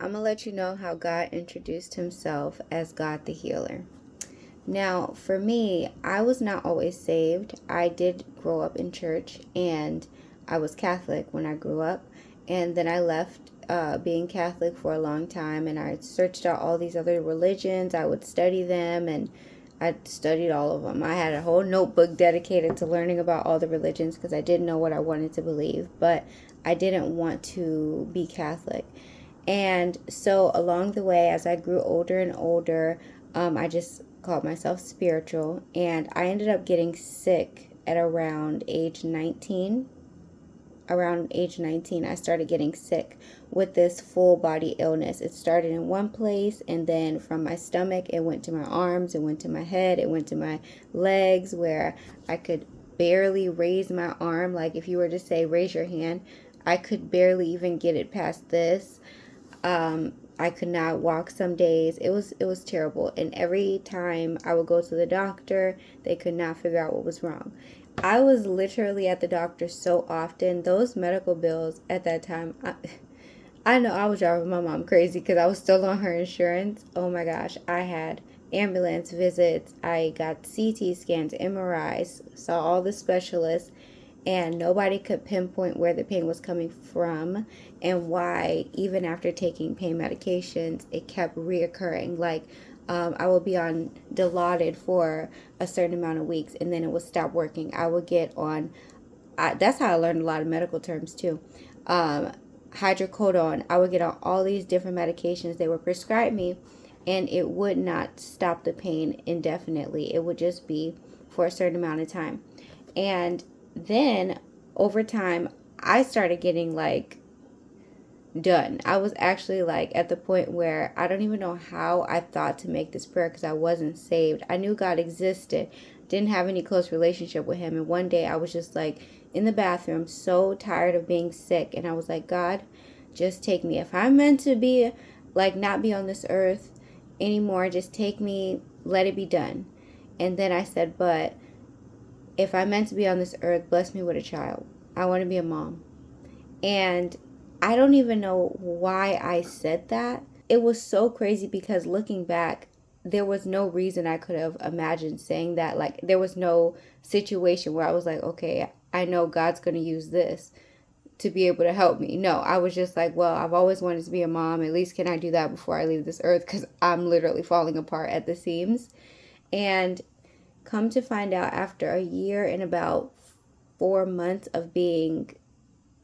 I'm going to let you know how God introduced himself as God the healer. Now, for me, I was not always saved. I did grow up in church, and I was Catholic when I grew up. And then I left being Catholic for a long time, and I searched out all these other religions. I would study them, and I studied all of them. I had a whole notebook dedicated to learning about all the religions because I didn't know what I wanted to believe, but I didn't want to be Catholic. And so along the way, as I grew older and older, I just called myself spiritual. And I ended up getting sick at around age 19. Around age 19, I started getting sick with this full body illness. It started in one place, and then from my stomach, it went to my arms, it went to my head, it went to my legs, where I could barely raise my arm. Like if you were to say, raise your hand, I could barely even get it past this. I could not walk some days. It was terrible. And every time I would go to the doctor, they could not figure out what was wrong. I was literally at the doctor so often. Those medical bills at that time, I know I was driving my mom crazy because I was still on her insurance. Oh my gosh, I had ambulance visits. I got CT scans, MRIs, saw all the specialists, and nobody could pinpoint where the pain was coming from and why, even after taking pain medications, it kept reoccurring. Like, I would be on Dilaudid for a certain amount of weeks, and then it would stop working. I would get on, that's how I learned a lot of medical terms too. Hydrocodone. I would get on all these different medications they would prescribe me, and it would not stop the pain indefinitely. It would just be for a certain amount of time. And then over time, I started getting like done. I was actually like at the point where I don't even know how I thought to make this prayer because I wasn't saved. I knew God existed, didn't have any close relationship with him. And one day I was just like in the bathroom, so tired of being sick. And I was like, God, just take me. If I'm meant to be like not be on this earth anymore, just take me, let it be done. And then I said, but if I'm meant to be on this earth, bless me with a child. I want to be a mom. And I don't even know why I said that. It was so crazy because looking back, there was no reason I could have imagined saying that. Like, there was no situation where I was like, okay, I know God's going to use this to be able to help me. No, I was just like, well, I've always wanted to be a mom. At least can I do that before I leave this earth? Because I'm literally falling apart at the seams. And come to find out, after a year and about 4 months of being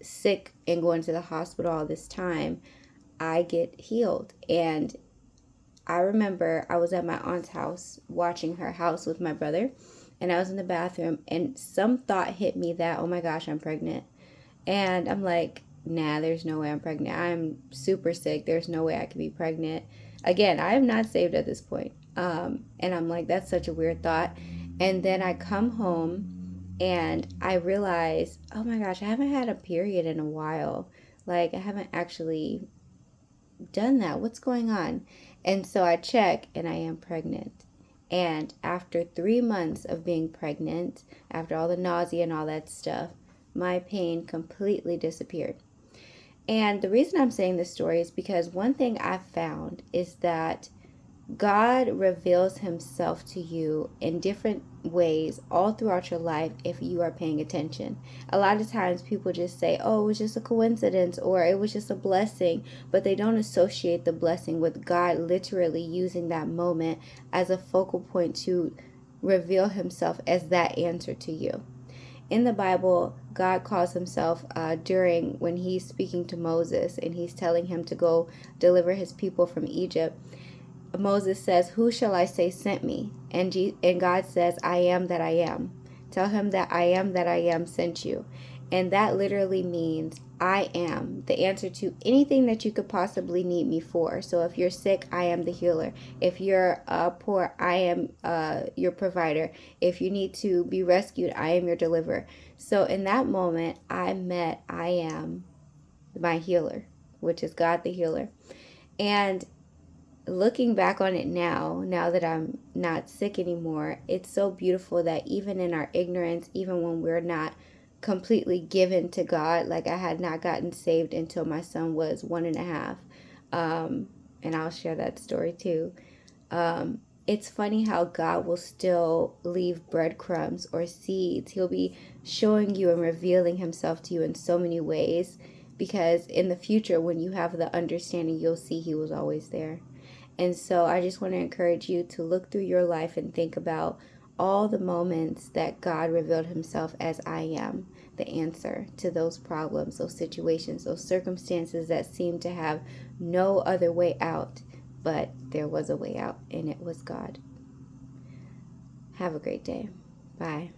sick and going to the hospital all this time, I get healed. And I remember I was at my aunt's house watching her house with my brother, and I was in the bathroom, and some thought hit me that, oh my gosh, I'm pregnant. And I'm like, nah, there's no way I'm pregnant. I'm super sick. There's no way I can be pregnant. Again, I am not saved at this point. And I'm like, that's such a weird thought. And then I come home and I realize, oh my gosh, I haven't had a period in a while. Like, I haven't actually done that. What's going on? And so I check and I am pregnant. And after 3 months of being pregnant, after all the nausea and all that stuff, my pain completely disappeared. And the reason I'm saying this story is because one thing I've found is that God reveals himself to you in different ways all throughout your life if you are paying attention. A lot of times people just say, oh, it was just a coincidence or it was just a blessing, but they don't associate the blessing with God literally using that moment as a focal point to reveal himself as that answer to you. In the Bible, God calls himself during when he's speaking to Moses and he's telling him to go deliver his people from Egypt. Moses says, who shall I say sent me? And God says, I am that I am. Tell him that I am that I am sent you. And that literally means I am the answer to anything that you could possibly need me for. So if you're sick, I am the healer. If you're poor, I am your provider. If you need to be rescued, I am your deliverer. So in that moment, I met I am my healer, which is God the healer. And looking back on it now that I'm not sick anymore, it's so beautiful that even in our ignorance, even when we're not completely given to God, like I had not gotten saved until my son was 1.5. And I'll share that story too. It's funny how God will still leave breadcrumbs or seeds. He'll be showing you and revealing himself to you in so many ways, because in the future, when you have the understanding, you'll see he was always there. And so I just want to encourage you to look through your life and think about all the moments that God revealed himself as I am, the answer to those problems, those situations, those circumstances that seem to have no other way out. But there was a way out, and it was God. Have a great day. Bye.